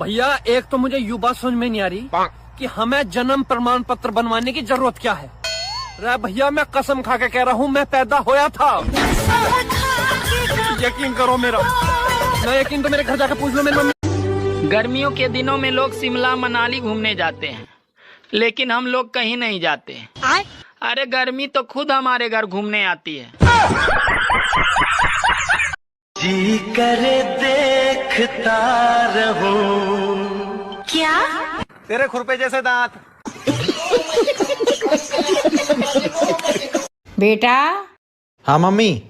भैया एक तो मुझे ये बात समझ में नहीं आ रही कि हमें जन्म प्रमाण पत्र बनवाने की जरूरत क्या है। रे भैया मैं कसम खा के कह रहा हूँ मैं पैदा होया था। यकीन करो मेरा, मैं यकीन तो मेरे घर जाकर पूछ लो मेरी मम्मी। गर्मियों के दिनों में लोग शिमला मनाली घूमने जाते हैं, लेकिन हम लोग कहीं नहीं जाते। अरे गर्मी तो खुद हमारे घर घूमने आती है। जी करे देखता रहूं। क्या? तेरे खुरपे जैसे दांत। बेटा। हाँ मम्मी।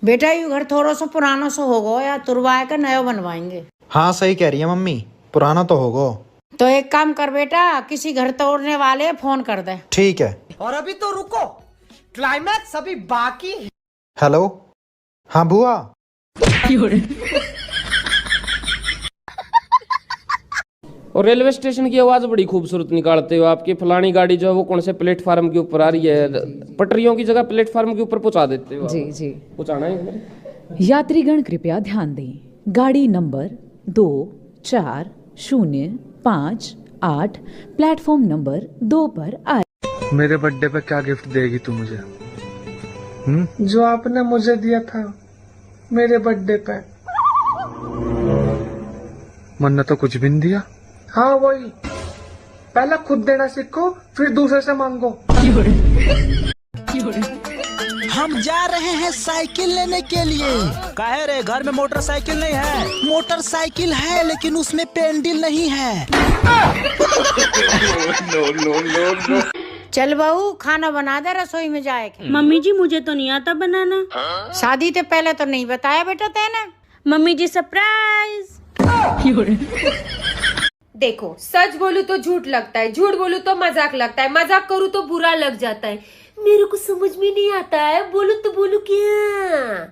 बेटा यू घर थोड़ा सा पुराना सा होगा या तुरवाए का नया बनवाएंगे। हाँ सही कह रही है मम्मी, पुराना तो होगा। तो एक काम कर बेटा, किसी घर तोड़ने वाले फोन कर दे। ठीक है। और अभी तो रुको, क्लाइमैक्स अभी बाकी है। हेलो। हाँ बुआ। और रेलवे स्टेशन की आवाज बड़ी खूबसूरत निकालते हो। आपकी फलानी गाड़ी जो है वो कौन से प्लेटफार्म के ऊपर आ रही है, पटरियों की जगह प्लेटफार्म के ऊपर पहुंचा देते हो। जी जी पहुंचाना है। यात्रीगण कृपया ध्यान दें, गाड़ी नंबर 240588 प्लेटफॉर्म नंबर 2 पर आए। मेरे बर्थडे पे क्या गिफ्ट देगी तू मुझे? जो आपने मुझे दिया था मेरे बर्थडे पे। मन्ना तो कुछ भी नहीं दिया। हाँ वही, पहले खुद देना सीखो फिर दूसरे से मांगो। हम जा रहे हैं साइकिल लेने के लिए। काहे रे, घर में मोटरसाइकिल नहीं है? मोटरसाइकिल है लेकिन उसमें पेंडिल नहीं है। चल बहू खाना बना दे, रसोई में जाए। मम्मी जी मुझे तो नहीं आता बनाना। शादी से पहले तो नहीं बताया बेटा तेने। मम्मी जी सरप्राइज। देखो सच बोलूं तो झूठ लगता है, झूठ बोलूं तो मजाक लगता है, मजाक करूं तो बुरा लग जाता है। मेरे को समझ में नहीं आता है, बोलूं तो बोलूं क्या।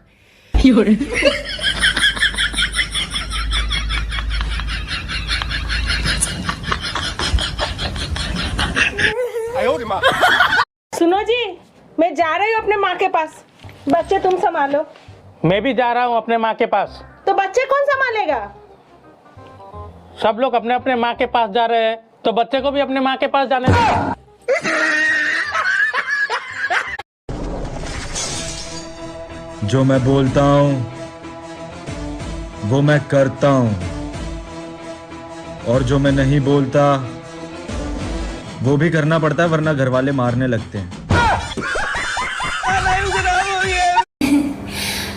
सुनो जी, मैं जा रही हूँ अपने माँ के पास, बच्चे तुम संभालो। मैं भी जा रहा हूँ अपने माँ के पास। तो बच्चे कौन संभालेगा? सब लोग अपने अपने माँ के पास जा रहे हैं, तो बच्चे को भी अपने माँ के पास जाने दो। जो मैं बोलता हूँ वो मैं करता हूँ, और जो मैं नहीं बोलता वो भी करना पड़ता है, वरना घर वाले मारने लगते हैं।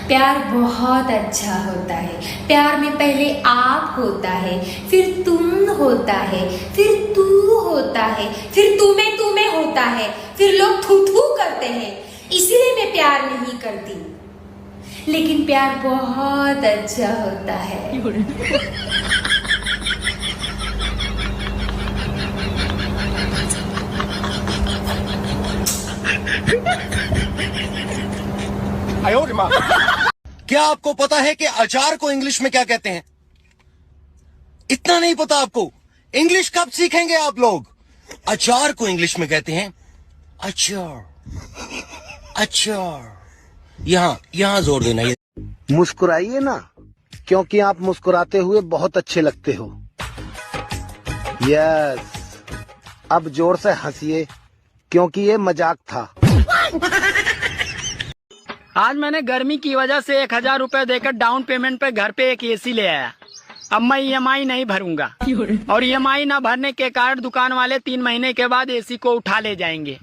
प्यार बहुत अच्छा होता है। प्यार में पहले आप होता है, फिर तुम होता है, फिर तू होता है, फिर तुम्हें होता है, फिर लोग थू थू करते हैं। इसीलिए मैं प्यार नहीं करती, लेकिन प्यार बहुत अच्छा होता है। क्या आपको पता है कि अचार को इंग्लिश में क्या कहते हैं? इतना नहीं पता आपको? इंग्लिश कब सीखेंगे आप लोग? अचार को इंग्लिश में कहते हैं अचार। अचार। यहाँ जोर देना। ये मुस्कुराइए ना, क्योंकि आप मुस्कुराते हुए बहुत अच्छे लगते हो। यस, अब जोर से हंसिए, क्योंकि ये मजाक था। आज मैंने गर्मी की वजह से 1000 रुपए देकर डाउन पेमेंट पे घर पे एक एसी ले आया। अब मैं EMI नहीं भरूंगा, और EMI ना भरने के कारण दुकान वाले 3 महीने के बाद एसी को उठा ले जाएंगे।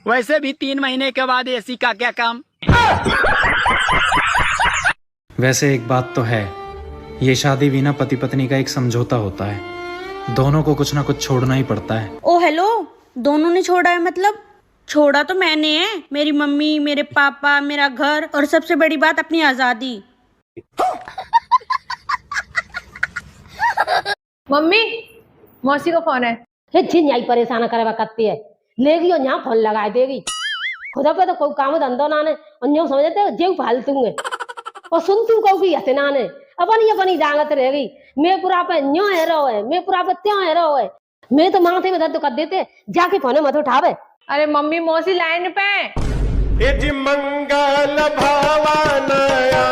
वैसे भी 3 महीने के बाद एसी का क्या काम। वैसे एक बात तो है, ये शादी भी ना पति पत्नी का एक समझौता होता है। दोनों को कुछ ना कुछ छोड़ना ही पड़ता है। ओ हेलो, दोनों ने छोड़ा है मतलब? छोड़ा तो मैंने है, मेरी मम्मी, मेरे पापा, मेरा घर, और सबसे बड़ी बात अपनी आजादी। मम्मी, मौसी को फोन है। यही परेशान करे करती है, लेगी और यहाँ फोन लगाए देगी। खुदा पे तो कोई काम धंधो ना ने, और यूं समझते जेव फालतू है, और सुन तू कहो कि हते ना ने अपनी जागत रहेगी। मैं पूरा पे न्यो है रो है, मैं पूरा पे त्यों है रो है। मैं तो माथे में दर्द कर देते, जाके फोन मत उठावे। अरे मम्मी मौसी लाइन पे। मंगल भावानया